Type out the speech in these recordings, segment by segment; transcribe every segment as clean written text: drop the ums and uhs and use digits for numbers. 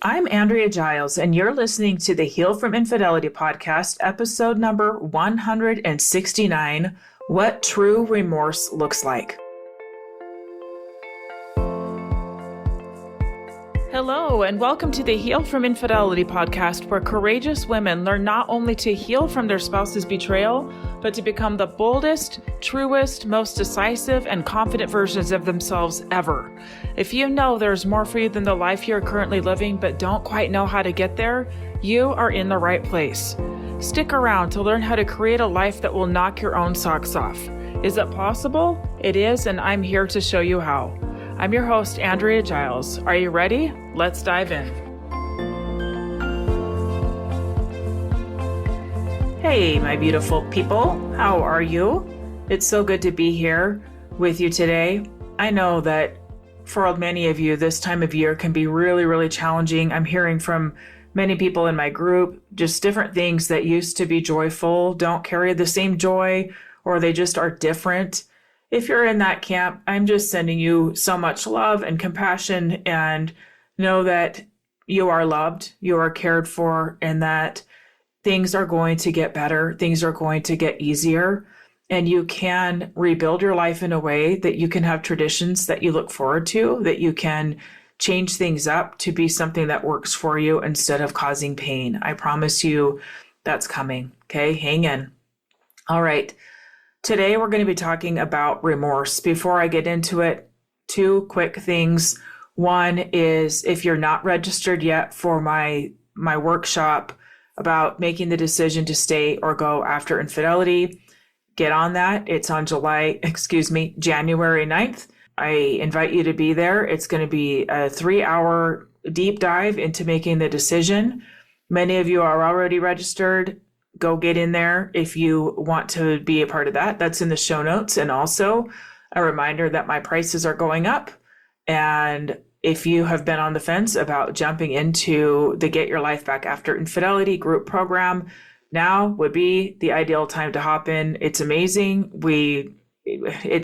I'm Andrea Giles, and you're listening to the Heal from Infidelity podcast, episode number 169, What True Remorse Looks Like. Hello, and welcome to the Heal from Infidelity podcast, where courageous women learn not only to heal from their spouse's betrayal, but to become the boldest, truest, most decisive, and confident versions of themselves ever. If you know there's more for you than the life you're currently living, but don't quite know how to get there, you are in the right place. Stick around to learn how to create a life that will knock your own socks off. Is it possible? It is, and I'm here to show you how. I'm your host, Andrea Giles. Are you ready? Let's dive in. Hey, my beautiful people. How are you? It's so good to be here with you today. I know that for many of you, this time of year can be really, really challenging. I'm hearing from many people in my group, just different things that used to be joyful don't carry the same joy, or they just are different. If you're in that camp, I'm just sending you so much love and compassion, and know that you are loved, you are cared for, and that things are going to get better, things are going to get easier, and you can rebuild your life in a way that you can have traditions that you look forward to, that you can change things up to be something that works for you instead of causing pain. I promise you that's coming, okay? Hang in. All right. Today, we're going to be talking about remorse. Before I get into it, two quick things. One is, if you're not registered yet for my workshop about making the decision to stay or go after infidelity, get on that. It's on January 9th. I invite you to be there. It's going to be a 3-hour deep dive into making the decision. Many of you are already registered. Go get in there if you want to be a part of that. That's in the show notes. And also a reminder that my prices are going up. And if you have been on the fence about jumping into the Get Your Life Back After Infidelity group program, now would be the ideal time to hop in. It's amazing.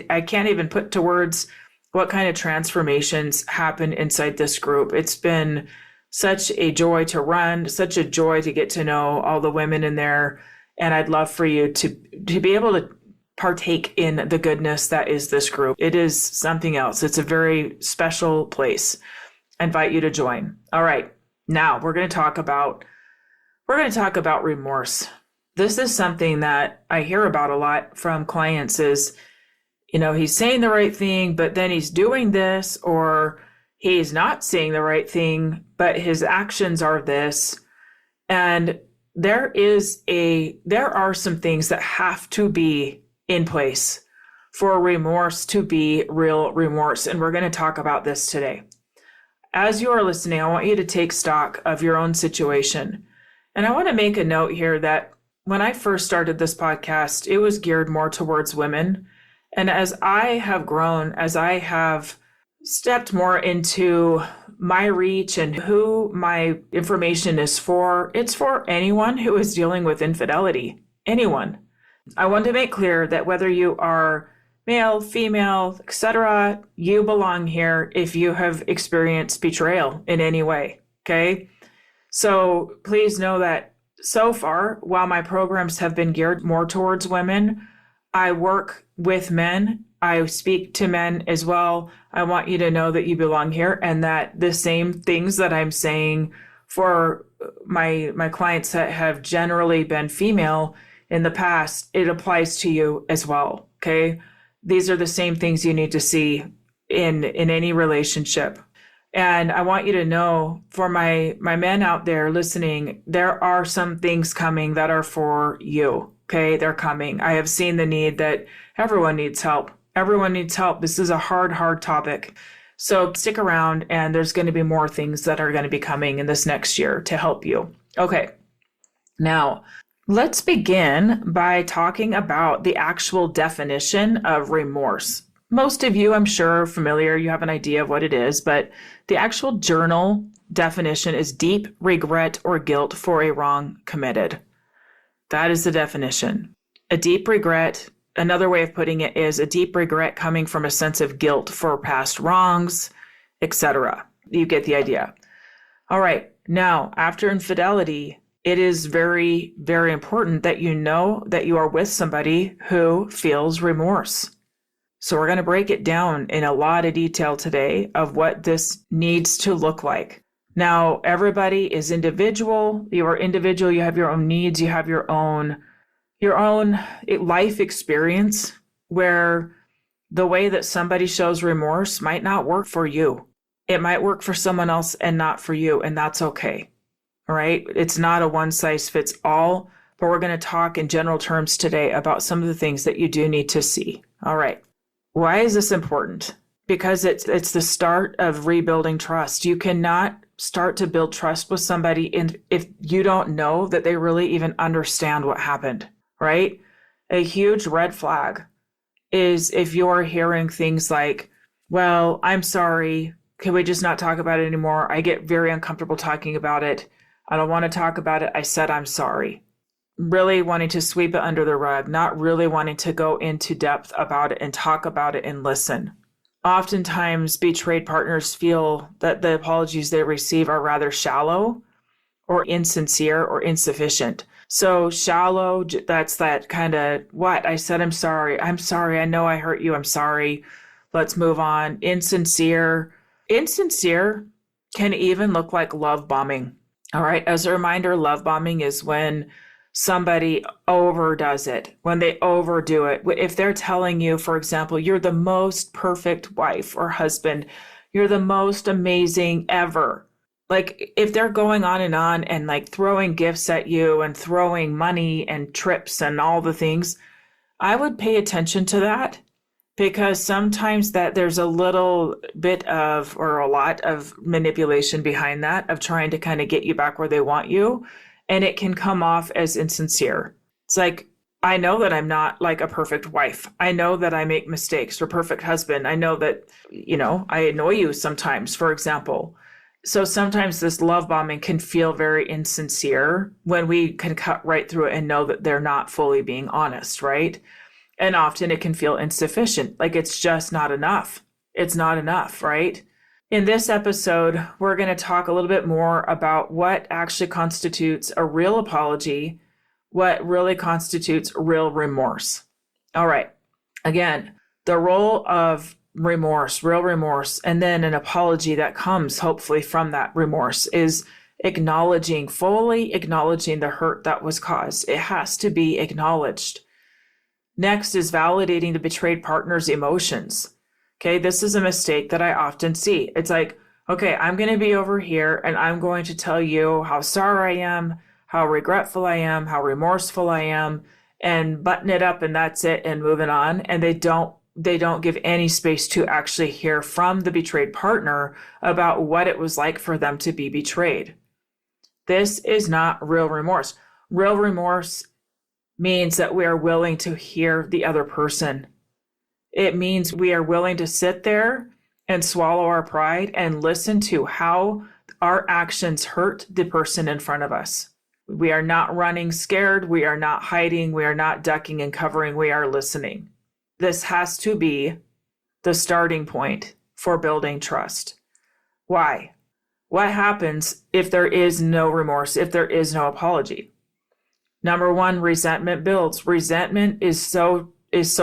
I can't even put to words what kind of transformations happen inside this group. It's been such a joy to run, such a joy to get to know all the women in there. And I'd love for you to be able to partake in the goodness that is this group. It is something else. It's a very special place. I invite you to join. All right. Now we're going to talk about remorse. This is something that I hear about a lot from clients is, he's saying the right thing, but then he's doing this, or he's not saying the right thing, but his actions are this. And there are some things that have to be in place for remorse to be real remorse. And we're going to talk about this today. As you are listening, I want you to take stock of your own situation. And I want to make a note here that when I first started this podcast, it was geared more towards women. And as I have grown, as I have stepped more into my reach and who my information is for, it's for anyone who is dealing with infidelity. Anyone. I want to make clear that whether you are male, female, etc., you belong here if you have experienced betrayal in any way. Okay? So please know that so far, while my programs have been geared more towards women, I work with men. I speak to men as well. I want you to know that you belong here, and that the same things that I'm saying for my clients that have generally been female in the past, it applies to you as well. Okay. These are the same things you need to see in any relationship. And I want you to know, for my men out there listening, there are some things coming that are for you. Okay. They're coming. I have seen the need that everyone needs help. Everyone needs help. This is a hard topic. So stick around, and there's going to be more things that are going to be coming in this next year to help you. Okay. Now, let's begin by talking about the actual definition of remorse. Most of you, I'm sure, are familiar. You have an idea of what it is, but the actual journal definition is deep regret or guilt for a wrong committed. That is the definition. A deep regret. Another way of putting it is a deep regret coming from a sense of guilt for past wrongs, etc. You get the idea. All right. Now, after infidelity, it is very, very important that you know that you are with somebody who feels remorse. So we're going to break it down in a lot of detail today of what this needs to look like. Now, everybody is individual. You are individual. You have your own needs. You have your own life experience where the way that somebody shows remorse might not work for you. It might work for someone else and not for you, and that's okay. All right? It's not a one size fits all, but we're going to talk in general terms today about some of the things that you do need to see. All right. Why is this important? Because it's the start of rebuilding trust. You cannot start to build trust with somebody if you don't know that they really even understand what happened, right? A huge red flag is if you're hearing things like, well, I'm sorry, can we just not talk about it anymore? I get very uncomfortable talking about it. I don't want to talk about it. I said I'm sorry. Really wanting to sweep it under the rug, not really wanting to go into depth about it and talk about it and listen. Oftentimes, betrayed partners feel that the apologies they receive are rather shallow or insincere or insufficient. So shallow, that's that kind of, what? I said I'm sorry. I'm sorry. I know I hurt you. I'm sorry. Let's move on. Insincere can even look like love bombing. All right. As a reminder, love bombing is when somebody overdoes it, when they overdo it. If they're telling you, for example, you're the most perfect wife or husband, you're the most amazing ever. Like if they're going on and like throwing gifts at you and throwing money and trips and all the things, I would pay attention to that, because sometimes that there's a little bit of, or a lot of manipulation behind that, of trying to kind of get you back where they want you. And it can come off as insincere. It's like, I know that I'm not like a perfect wife. I know that I make mistakes, or perfect husband. I know that, I annoy you sometimes, for example. So sometimes this love bombing can feel very insincere when we can cut right through it and know that they're not fully being honest, right? And often it can feel insufficient, like it's just not enough. It's not enough, right? In this episode, we're going to talk a little bit more about what actually constitutes a real apology, what really constitutes real remorse. All right. Again, the role of remorse, real remorse, and then an apology that comes hopefully from that remorse is fully acknowledging the hurt that was caused. It has to be acknowledged. Next is validating the betrayed partner's emotions. Okay, this is a mistake that I often see. It's like, okay, I'm going to be over here and I'm going to tell you how sorry I am, how regretful I am, how remorseful I am, and button it up and that's it and moving on. And they don't give any space to actually hear from the betrayed partner about what it was like for them to be betrayed. This is not real remorse. Real remorse means that we are willing to hear the other person. It means we are willing to sit there and swallow our pride and listen to how our actions hurt the person in front of us. We are not running scared. We are not hiding. We are not ducking and covering. We are listening. This has to be the starting point for building trust. Why? What happens if there is no remorse, if there is no apology? Number one, resentment builds. Resentment is so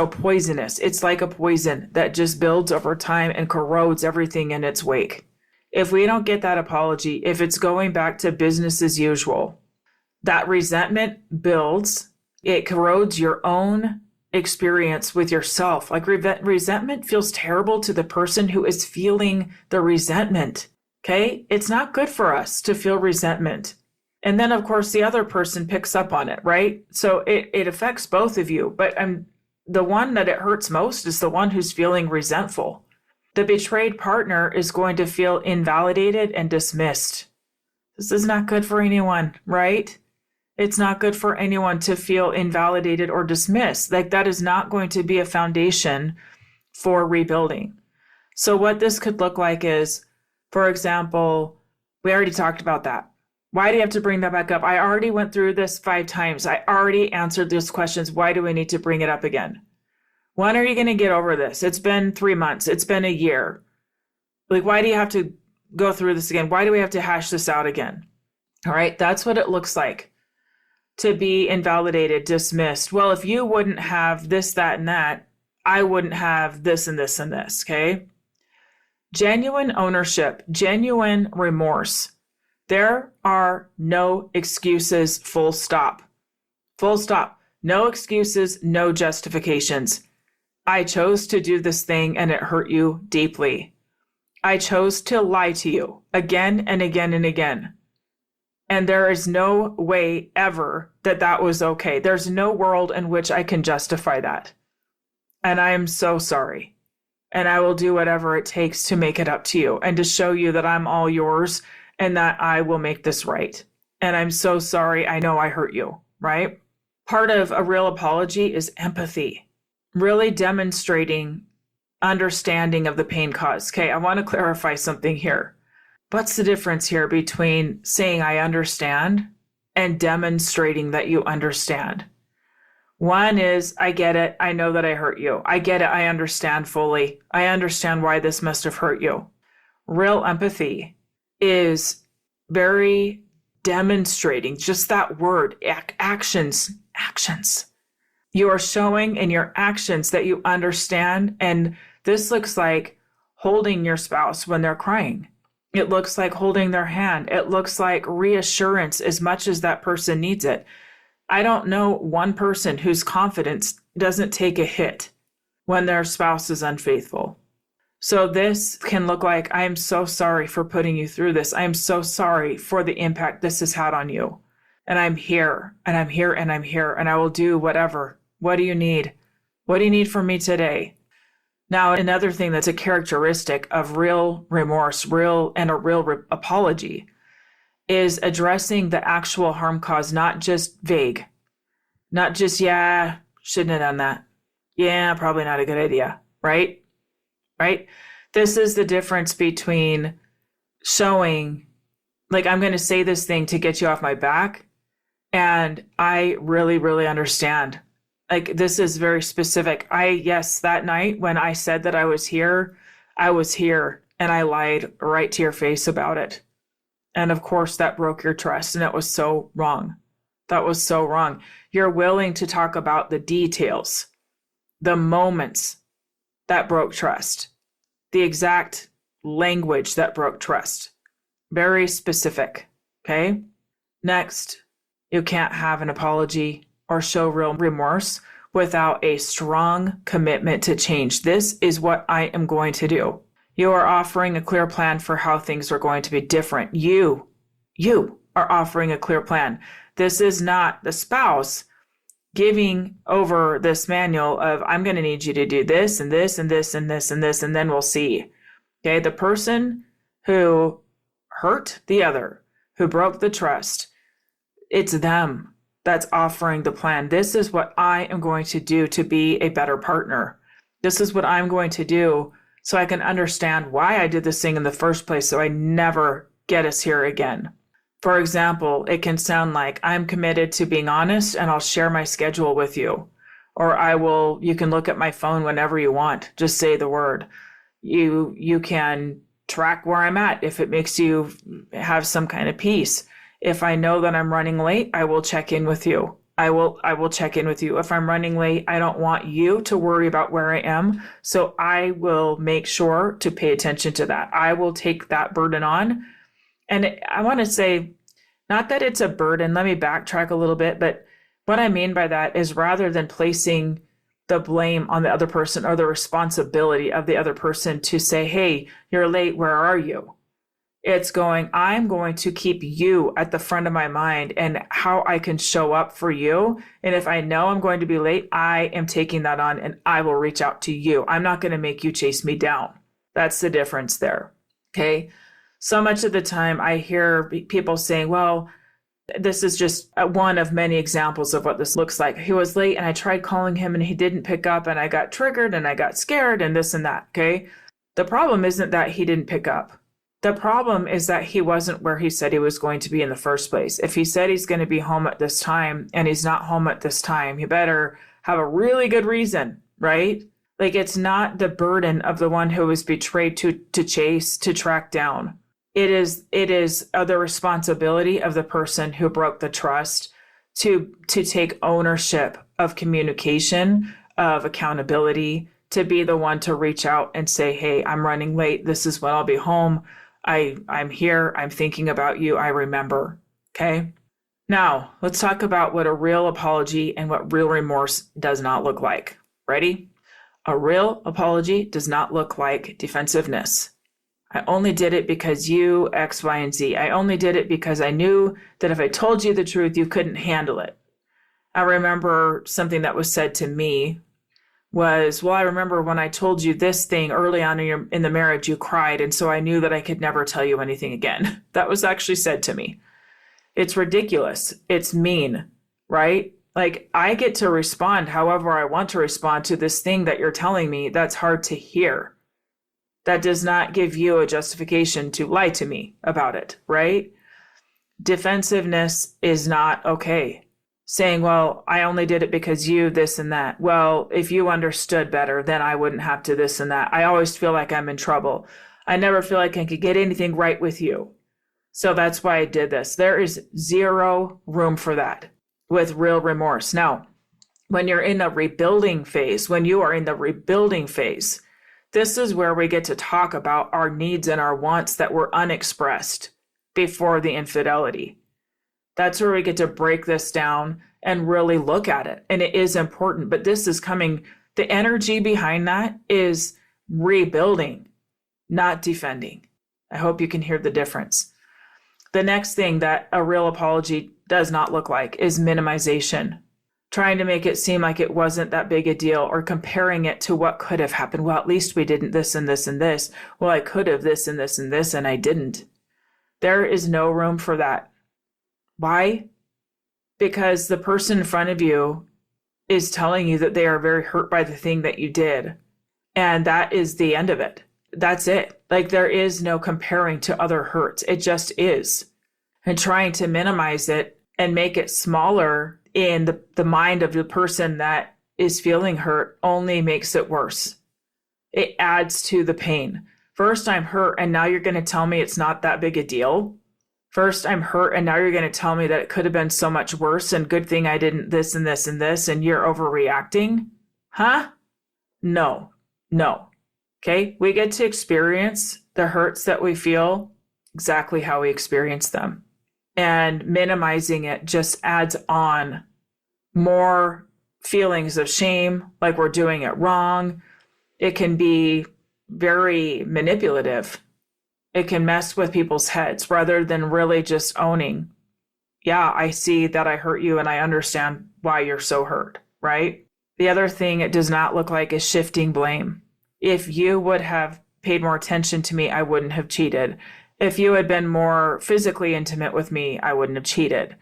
poisonous. It's like a poison that just builds over time and corrodes everything in its wake. If we don't get that apology, if it's going back to business as usual, that resentment builds. It corrodes your own experience with yourself. Like resentment feels terrible to the person who is feeling the resentment. Okay? It's not good for us to feel resentment. And then, of course, the other person picks up on it, right? So it affects both of you. But the one that it hurts most is the one who's feeling resentful. The betrayed partner is going to feel invalidated and dismissed. This is not good for anyone, right? It's not good for anyone to feel invalidated or dismissed. Like that is not going to be a foundation for rebuilding. So what this could look like is, for example, we already talked about that. Why do you have to bring that back up? I already went through this 5 times. I already answered those questions. Why do we need to bring it up again? When are you going to get over this? It's been 3 months. It's been a year. Like, why do you have to go through this again? Why do we have to hash this out again? All right, that's what it looks like to be invalidated, dismissed. Well, if you wouldn't have this, that, and that, I wouldn't have this and this and this, okay? Genuine ownership, genuine remorse. There are no excuses, full stop. Full stop. No excuses, no justifications. I chose to do this thing and it hurt you deeply. I chose to lie to you again and again and again. And there is no way ever that that was okay. There's no world in which I can justify that. And I am so sorry. And I will do whatever it takes to make it up to you and to show you that I'm all yours and that I will make this right. And I'm so sorry. I know I hurt you, right? Part of a real apology is empathy, really demonstrating understanding of the pain caused. Okay, I want to clarify something here. What's the difference here between saying I understand and demonstrating that you understand? One is, I get it. I know that I hurt you. I get it. I understand fully. I understand why this must have hurt you. Real empathy is very demonstrating, just that word, actions. You are showing in your actions that you understand. And this looks like holding your spouse when they're crying. It looks like holding their hand. It looks like reassurance as much as that person needs it. I don't know one person whose confidence doesn't take a hit when their spouse is unfaithful. So this can look like, I am so sorry for putting you through this. I am so sorry for the impact this has had on you. And I'm here, and I'm here, and I'm here, and I will do whatever. What do you need? What do you need from me today? Now, another thing that's a characteristic of real remorse, a real apology, is addressing the actual harm caused, not just vague. Not just, yeah, shouldn't have done that. Yeah, probably not a good idea, right? Right? This is the difference between showing, like, I'm going to say this thing to get you off my back, and I really, really understand. Like, this is very specific. Yes, that night when I said that I was here, and I lied right to your face about it. And of course, that broke your trust, and it was so wrong. That was so wrong. You're willing to talk about the details, the moments that broke trust, the exact language that broke trust. Very specific, okay? Next, you can't have an apology or show real remorse without a strong commitment to change. This is what I am going to do. You are offering a clear plan for how things are going to be different. You are offering a clear plan. This is not the spouse giving over this manual of, I'm going to need you to do this and this and this and this and this, and then we'll see. Okay, the person who hurt the other, who broke the trust, it's them that's offering the plan. This is what I am going to do to be a better partner. This is what I'm going to do so I can understand why I did this thing in the first place, so I never get us here again. For example, it can sound like, I'm committed to being honest and I'll share my schedule with you. Or you can look at my phone whenever you want. Just say the word. You can track where I'm at if it makes you have some kind of peace. If I know that I'm running late, I will check in with you. I will check in with you. If I'm running late, I don't want you to worry about where I am. So I will make sure to pay attention to that. I will take that burden on. And I want to say, not that it's a burden, let me backtrack a little bit, but what I mean by that is, rather than placing the blame on the other person or the responsibility of the other person to say, hey, you're late, where are you? It's going, I'm going to keep you at the front of my mind and how I can show up for you. And if I know I'm going to be late, I am taking that on and I will reach out to you. I'm not going to make you chase me down. That's the difference there. Okay. So much of the time I hear people saying, well, this is just one of many examples of what this looks like. He was late and I tried calling him and he didn't pick up and I got triggered and I got scared and this and that. Okay. The problem isn't that he didn't pick up. The problem is that he wasn't where he said he was going to be in the first place. If he said he's going to be home at this time and he's not home at this time, he better have a really good reason, right? Like, it's not the burden of the one who was betrayed to chase, to track down. It is the responsibility of the person who broke the trust to take ownership of communication, of accountability, to be the one to reach out and say, hey, I'm running late. This is when I'll be home. I'm here. I'm thinking about you. I remember. Okay. Now let's talk about what a real apology and what real remorse does not look like. Ready? A real apology does not look like defensiveness. I only did it because you X, Y, and Z. I only did it because I knew that if I told you the truth, you couldn't handle it. I remember something that was said to me was, well, I remember when I told you this thing early on in the marriage, you cried. And so I knew that I could never tell you anything again. That was actually said to me. It's ridiculous. It's mean, right? Like, I get to respond however I want to respond to this thing that you're telling me that's hard to hear. That does not give you a justification to lie to me about it, right? Defensiveness is not okay. Saying, well, I only did it because you, this and that. Well, if you understood better, then I wouldn't have to this and that. I always feel like I'm in trouble. I never feel like I could get anything right with you. So that's why I did this. There is zero room for that with real remorse. Now, when you're in a rebuilding phase, when you are in the rebuilding phase, this is where we get to talk about our needs and our wants that were unexpressed before the infidelity. That's where we get to break this down and really look at it. And it is important, but this is coming, the energy behind that is rebuilding, not defending. I hope you can hear the difference. The next thing that a real apology does not look like is minimization. Trying to make it seem like it wasn't that big a deal, or comparing it to what could have happened. Well, at least we didn't this and this and this. Well, I could have this and this and this, and I didn't. There is no room for that. Why? Because the person in front of you is telling you that they are very hurt by the thing that you did. And that is the end of it. That's it. Like, there is no comparing to other hurts. It just is. And trying to minimize it and make it smaller in the mind of the person that is feeling hurt only makes it worse. It adds to the pain. First, I'm hurt, and now you're going to tell me it's not that big a deal. First, I'm hurt, and now you're going to tell me that it could have been so much worse, and good thing I didn't this and this and this, and you're overreacting? Huh? No. Okay? We get to experience the hurts that we feel exactly how we experience them. And minimizing it just adds on more feelings of shame, like we're doing it wrong. It can be very manipulative. It can mess with people's heads rather than really just owning, yeah, I see that I hurt you and I understand why you're so hurt, right? The other thing it does not look like is shifting blame. If you would have paid more attention to me, I wouldn't have cheated. If you had been more physically intimate with me, I wouldn't have cheated.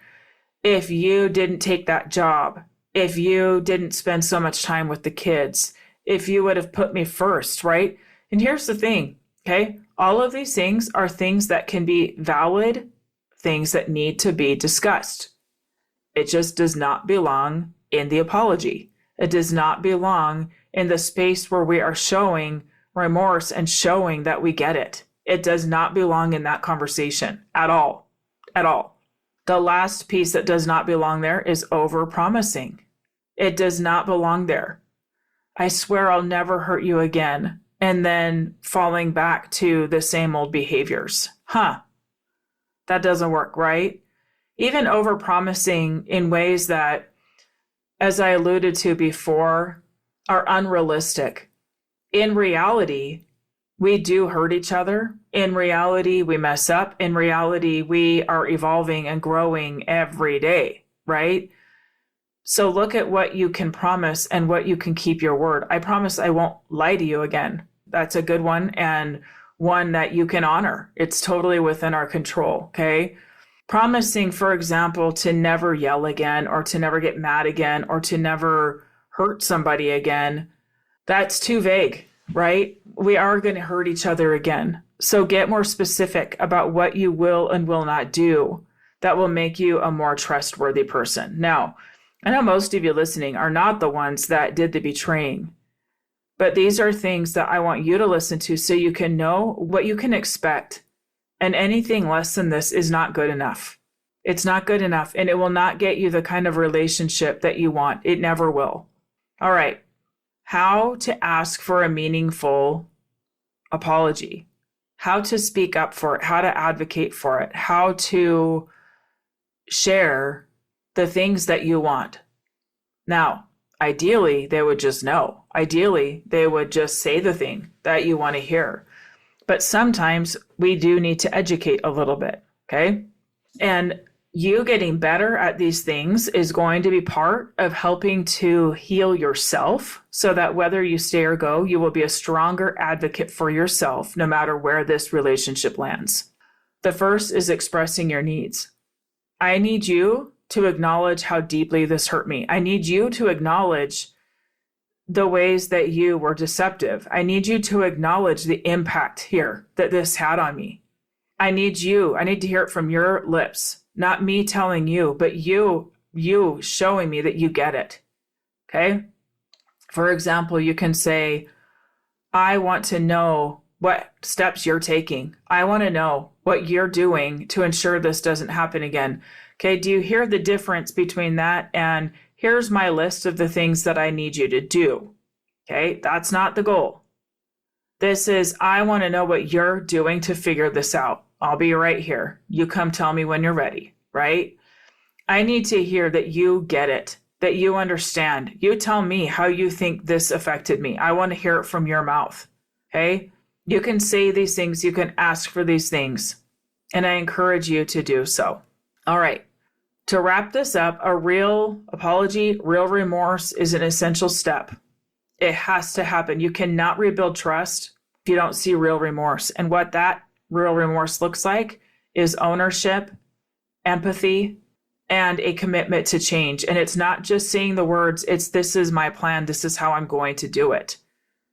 If you didn't take that job, if you didn't spend so much time with the kids, if you would have put me first, right? And here's the thing, okay? All of these things are things that can be valid, things that need to be discussed. It just does not belong in the apology. It does not belong in the space where we are showing remorse and showing that we get it. It does not belong in that conversation at all. The last piece that does not belong there is over-promising. It does not belong there. I swear I'll never hurt you again. And then falling back to the same old behaviors. That doesn't work, right? Even over-promising in ways that, as I alluded to before, are unrealistic. In reality, we do hurt each other. In reality, we mess up. In reality, we are evolving and growing every day, right? So look at what you can promise and what you can keep your word. I promise I won't lie to you again. That's a good one, and one that you can honor. It's totally within our control, okay? Promising, for example, to never yell again, or to never get mad again, or to never hurt somebody again, that's too vague, right? We are going to hurt each other again. So get more specific about what you will and will not do that will make you a more trustworthy person. Now, I know most of you listening are not the ones that did the betraying, but these are things that I want you to listen to so you can know what you can expect And anything less than this is not good enough. It's not good enough, and it will not get you the kind of relationship that you want. It never will. All right. How to ask for a meaningful apology, how to speak up for it, how to advocate for it, how to share the things that you want. Now, ideally, they would just know. Ideally, they would just say the thing that you want to hear. But sometimes we do need to educate a little bit, okay? And you getting better at these things is going to be part of helping to heal yourself so that whether you stay or go, you will be a stronger advocate for yourself no matter where this relationship lands. The first is expressing your needs. I need you to acknowledge how deeply this hurt me. I need you to acknowledge the ways that you were deceptive. I need you to acknowledge the impact here that this had on me. I need to hear it from your lips, not me telling you, but you showing me that you get it. Okay? For example, you can say, I want to know what steps you're taking. I want to know what you're doing to ensure this doesn't happen again. Okay, do you hear the difference between that and here's my list of the things that I need you to do? Okay, that's not the goal. This is, I want to know what you're doing to figure this out. I'll be right here. You come tell me when you're ready, right? I need to hear that you get it, that you understand. You tell me how you think this affected me. I want to hear it from your mouth, okay? You can say these things. You can ask for these things, and I encourage you to do so. All right. To wrap this up, a real apology, real remorse is an essential step. It has to happen. You cannot rebuild trust if you don't see real remorse. And what that real remorse looks like is ownership, empathy, and a commitment to change. And it's not just saying the words, it's this is my plan, this is how I'm going to do it.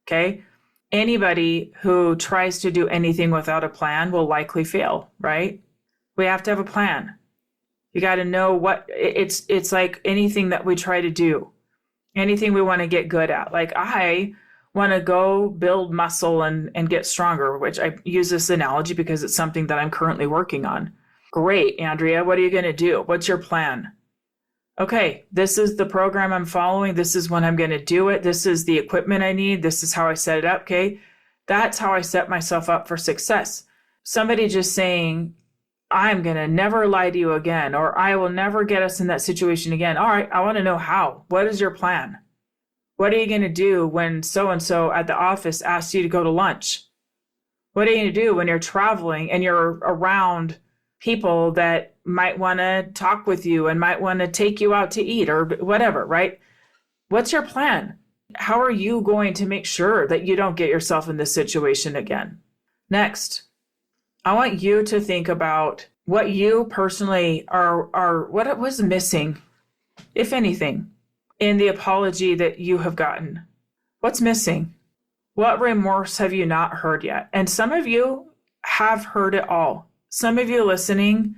Okay? Anybody who tries to do anything without a plan will likely fail, right? We have to have a plan. You got to know what it's like anything that we try to do, anything we want to get good at. Like I want to go build muscle and get stronger, which I use this analogy because it's something that I'm currently working on. Great, Andrea, what are you going to do? What's your plan? Okay, this is the program I'm following. This is when I'm going to do it. This is the equipment I need. This is how I set it up. Okay, that's how I set myself up for success. Somebody just saying, I'm going to never lie to you again, or I will never get us in that situation again. All right, I want to know how. What is your plan? What are you going to do when so-and-so at the office asks you to go to lunch? What are you going to do when you're traveling and you're around people that might want to talk with you and might want to take you out to eat or whatever, right? What's your plan? How are you going to make sure that you don't get yourself in this situation again? Next, I want you to think about what you personally are what was missing, if anything, in the apology that you have gotten. What's missing? What remorse have you not heard yet? And some of you have heard it all. Some of you listening,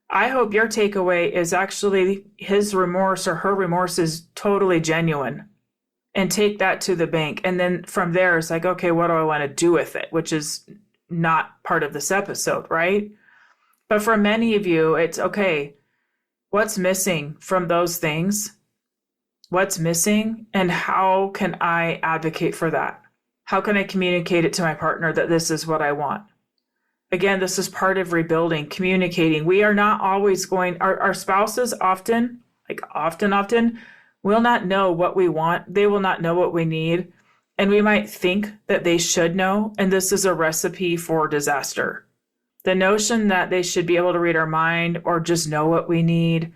I hope your takeaway is actually his remorse or her remorse is totally genuine. And take that to the bank. And then from there, it's like, okay, what do I want to do with it? Which is not part of this episode, right? But for many of you, it's okay, what's missing from those things? What's missing? And how can I advocate for that? How can I communicate it to my partner that this is what I want? Again, this is part of rebuilding, communicating. We are not always our spouses often will not know what we want. They will not know what we need. And we might think that they should know, and this is a recipe for disaster. The notion that they should be able to read our mind or just know what we need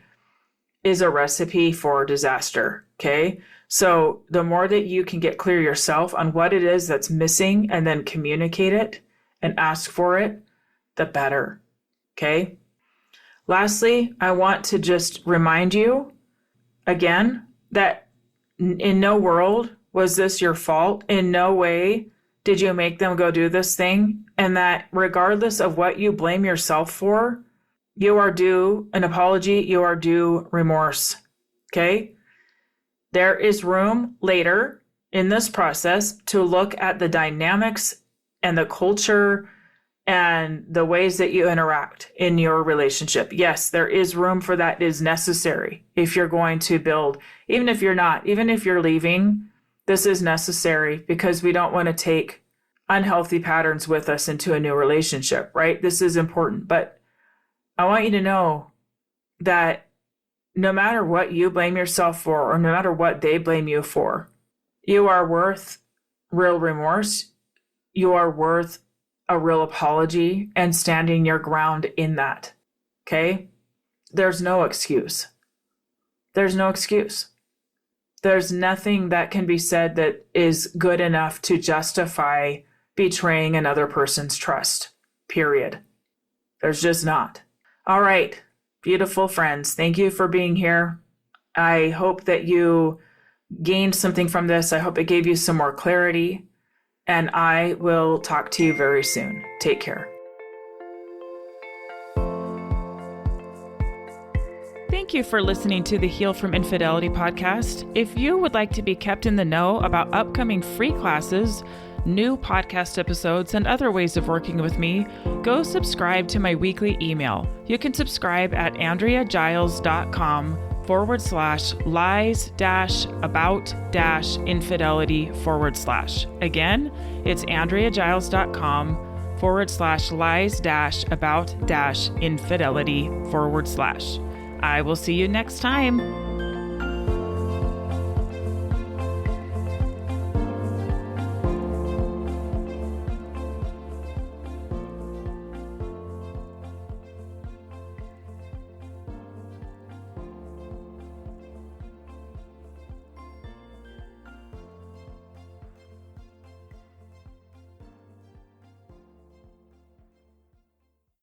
is a recipe for disaster, okay? So the more that you can get clear yourself on what it is that's missing and then communicate it and ask for it, the better, okay? Lastly, I want to just remind you again that in no world was this your fault? In no way did you make them go do this thing? And that regardless of what you blame yourself for, you are due an apology, you are due remorse, okay? There is room later in this process to look at the dynamics and the culture and the ways that you interact in your relationship. Yes, there is room for that. It is necessary if you're going to build, even if you're not, even if you're leaving, this is necessary because we don't want to take unhealthy patterns with us into a new relationship, right? This is important. But I want you to know that no matter what you blame yourself for, or no matter what they blame you for, you are worth real remorse. You are worth a real apology and standing your ground in that. Okay? There's no excuse. There's no excuse. There's nothing that can be said that is good enough to justify betraying another person's trust. Period. There's just not. All right, beautiful friends. Thank you for being here. I hope that you gained something from this. I hope it gave you some more clarity. And I will talk to you very soon. Take care. Thank you for listening to the Heal from Infidelity podcast. If you would like to be kept in the know about upcoming free classes, new podcast episodes, and other ways of working with me, go subscribe to my weekly email. You can subscribe at AndreaGiles.com/lies-about-infidelity/. Again, it's AndreaGiles.com/lies-about-infidelity/. I will see you next time.